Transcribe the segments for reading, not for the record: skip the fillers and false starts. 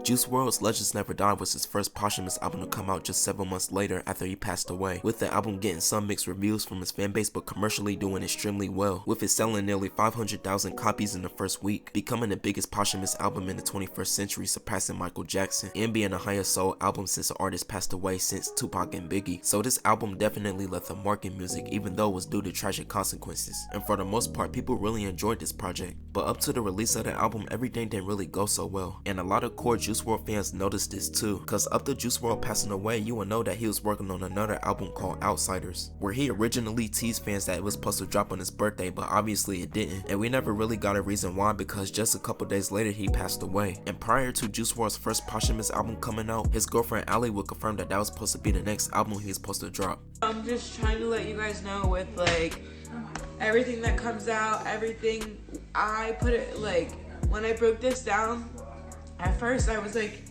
Juice WRLD's Legends Never Die was his first posthumous album to come out just 7 months later after he passed away, with the album getting some mixed reviews from his fanbase but commercially doing extremely well, with it selling nearly 500,000 copies in the first week, becoming the biggest posthumous album in the 21st century, surpassing Michael Jackson, and being the highest sold album since the artist passed away since Tupac and Biggie. So this album definitely left a mark in music, even though it was due to tragic consequences, and for the most part people really enjoyed this project. But up to the release of the album, everything didn't really go so well, and a lot of core Juice WRLD fans noticed this too, cause up to Juice WRLD passing away, you will know that he was working on another album called Outsiders, where he originally teased fans that it was supposed to drop on his birthday, but obviously it didn't, and we never really got a reason why, because just a couple days later he passed away. And prior to Juice WRLD's first posthumous album coming out, his girlfriend Ali would confirm that that was supposed to be the next album he was supposed to drop. I'm just trying to let you guys know with like everything that comes out, everything, I put it like, when I broke this down, at first I was like,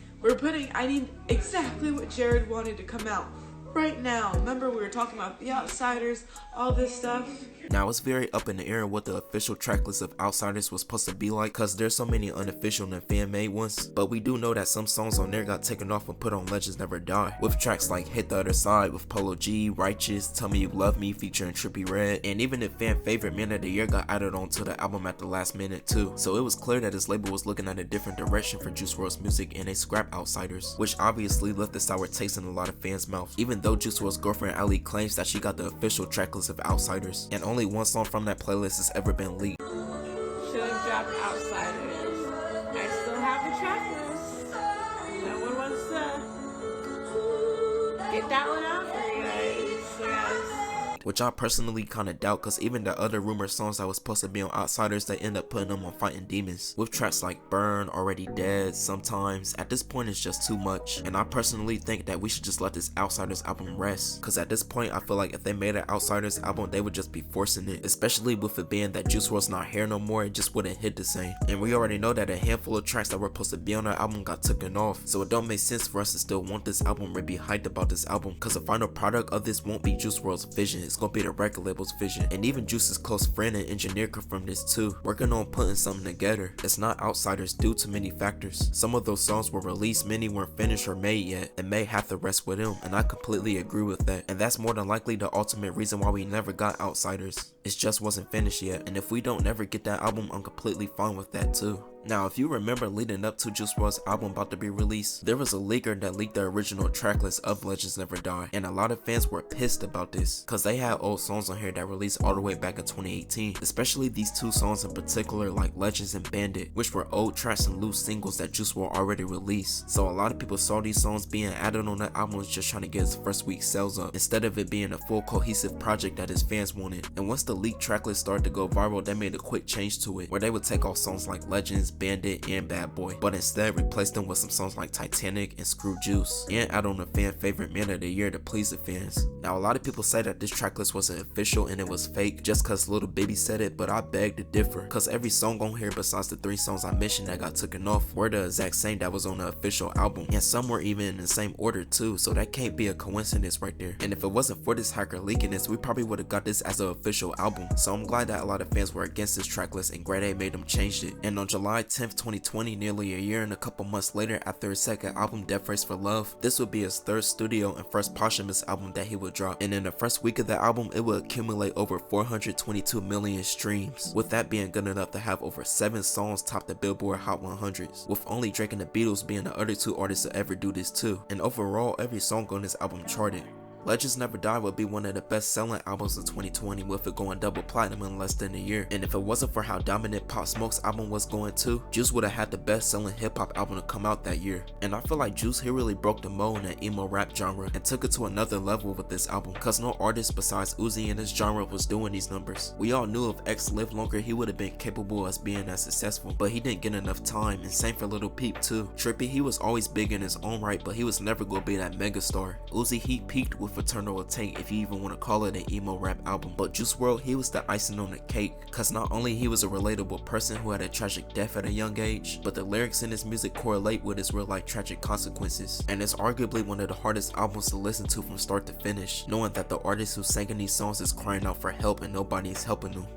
I need exactly what Jared wanted to come out right now. Remember we were talking about the Outsiders, all this stuff. Now it's very up in the air what the official tracklist of Outsiders was supposed to be like, cause there's so many unofficial and fan made ones, but we do know that some songs on there got taken off and put on Legends Never Die, with tracks like Hit the Other Side with Polo G, Righteous, Tell Me You Love Me featuring Trippie Redd, and even the fan favorite Man of the Year got added onto the album at the last minute too. So it was clear that his label was looking at a different direction for Juice WRLD's music, and they scrapped Outsiders, which obviously left a sour taste in a lot of fans' mouth, even though Juice WRLD's girlfriend Ali claims that she got the official tracklist of Outsiders, and only one song from that playlist has ever been leaked. Should have dropped Outsiders. I still have the track list. No one wants to get that one out for you guys. So guys, which I personally kinda doubt, cause even the other rumored songs that was supposed to be on Outsiders, they end up putting them on Fighting Demons, with tracks like Burn, Already Dead, Sometimes. At this point it's just too much, and I personally think that we should just let this Outsiders album rest, cause at this point I feel like if they made an Outsiders album they would just be forcing it, especially with it being that Juice WRLD's not here no more, it just wouldn't hit the same, and we already know that a handful of tracks that were supposed to be on the album got taken off, so it don't make sense for us to still want this album or be hyped about this album, cause the final product of this won't be Juice WRLD's vision, it's gonna be the record label's vision, and even Juice's close friend and engineer confirmed this too, working on putting something together. It's not Outsiders due to many factors. Some of those songs were released, many weren't finished or made yet, and may have to rest with him, and I completely agree with that, and that's more than likely the ultimate reason why we never got Outsiders. It just wasn't finished yet, and if we don't never get that album, I'm completely fine with that too. Now, if you remember leading up to Juice WRLD's album about to be released, there was a leaker that leaked the original tracklist of Legends Never Die, and a lot of fans were pissed about this, cause they had old songs on here that released all the way back in 2018, especially these two songs in particular like Legends and Bandit, which were old tracks and loose singles that Juice WRLD already released. So a lot of people saw these songs being added on the album was just trying to get his first week sales up, instead of it being a full cohesive project that his fans wanted. And once the leaked tracklist started to go viral, they made a quick change to it, where they would take off songs like Legends, Bandit, and Bad Boy, but instead replaced them with some songs like Titanic and Screw Juice, and add on a fan favorite Man of the Year to please the fans. Now a lot of people say that this tracklist wasn't official and it was fake just cause Lil Baby said it, but I beg to differ, cause every song on here besides the 3 songs I mentioned that got taken off were the exact same that was on the official album, and some were even in the same order too, so that can't be a coincidence right there. And if it wasn't for this hacker leaking this, we probably would have got this as an official album, so I'm glad that a lot of fans were against this tracklist and Grade A made them change it. And on July 10th, 2020, nearly a year and a couple months later after his second album Death Race for Love, this would be his third studio and first posthumous album that he would drop, and in the first week of the album it would accumulate over 422 million streams, with that being good enough to have over 7 songs top the Billboard Hot 100s, with only Drake and the Beatles being the other 2 artists to ever do this too, and overall every song on this album charted. Legends Never Die would be one of the best selling albums of 2020, with it going double platinum in less than a year, and if it wasn't for how dominant Pop Smoke's album was going too, Juice would have had the best selling hip hop album to come out that year. And I feel like Juice here really broke the mold in that emo rap genre and took it to another level with this album, cause no artist besides Uzi in this genre was doing these numbers. We all knew if X lived longer he would have been capable of being as successful, but he didn't get enough time, and same for Lil Peep too. Trippie, he was always big in his own right, but he was never gonna be that megastar. Uzi, he peaked with Eternal Attain, if you even want to call it an emo rap album, but Juice WRLD, he was the icing on the cake, cause not only he was a relatable person who had a tragic death at a young age, but the lyrics in his music correlate with his real life tragic consequences, and it's arguably one of the hardest albums to listen to from start to finish, knowing that the artist who sang in these songs is crying out for help and nobody is helping them.